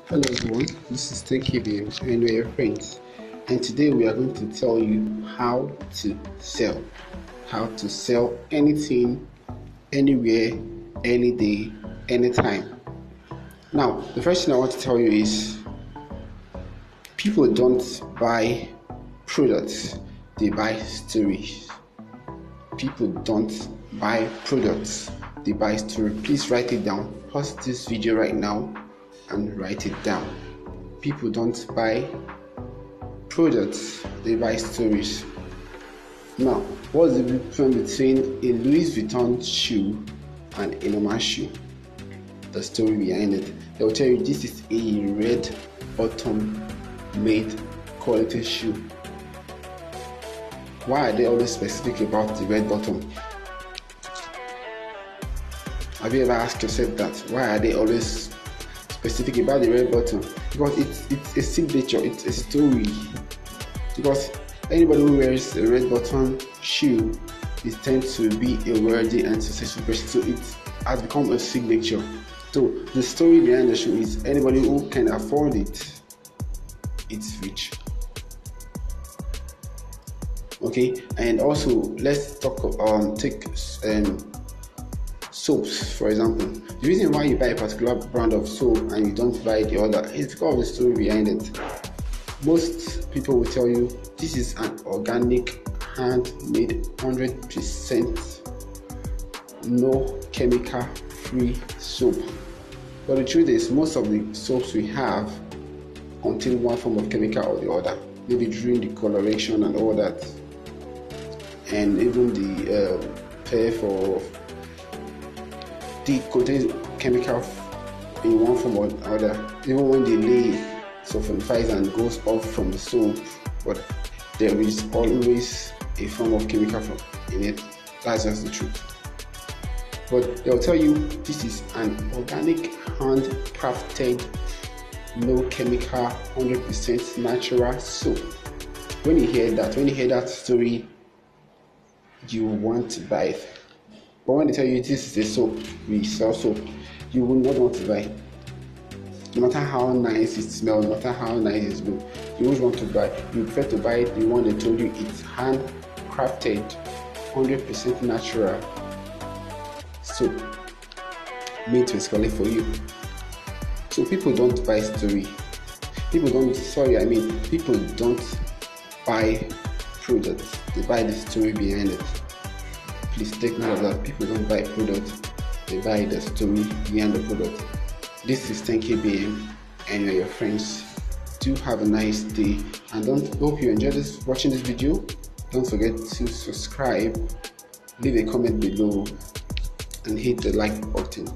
Hello everyone, this is TechKBM and we're your friends. And today we are going to tell you how to sell. How to sell anything, anywhere, any day, anytime. Now, the first thing I want to tell you is people don't buy products, they buy stories. People don't buy products, they buy stories. Please write it down. Pause this video right now and write it down. People don't buy products, they buy stories. Now, what's the difference between a Louis Vuitton shoe and a normal shoe? The story behind it. They'll tell you this is a red bottom made quality shoe. Why are they always specific about the red bottom? Have you ever asked yourself that? Why are they always specific about the red bottom? Because it's a signature, it's a story. Because anybody who wears a red bottom shoe is tend to be a worthy and successful person, so it has become a signature. So the story behind the shoe is anybody who can afford it, it's rich. Okay, and also let's talk take soaps, for example. The reason why you buy a particular brand of soap and you don't buy the other is because of the story behind it. Most people will tell you this is an organic, handmade, 100% no chemical free soap. But the truth is, most of the soaps we have contain one form of chemical or the other, maybe during the coloration and all that, and even the perf or it contains chemical in one form or other. Even when the lay sulfurifies and goes off from the soap, but there is always a form of chemical in it. That's just the truth. But they'll tell you this is an organic, handcrafted, no chemical, 100% natural soap. When you hear that story, you want to buy it. But when they tell you this is a soap, we sell soap, you will not want to buy. No matter how nice it smells, no matter how nice it looks, you won't want to buy. You prefer to buy the one they told you it's handcrafted, 100% natural soap, made specifically for you. So people don't buy story. People don't buy products. They buy the story behind it. Please take note of that. People don't buy products, they buy the story behind the product. This is 10KBM and you're your friends. Do have a nice day, and hope you enjoyed watching this video. Don't forget to subscribe, leave a comment below and hit the like button.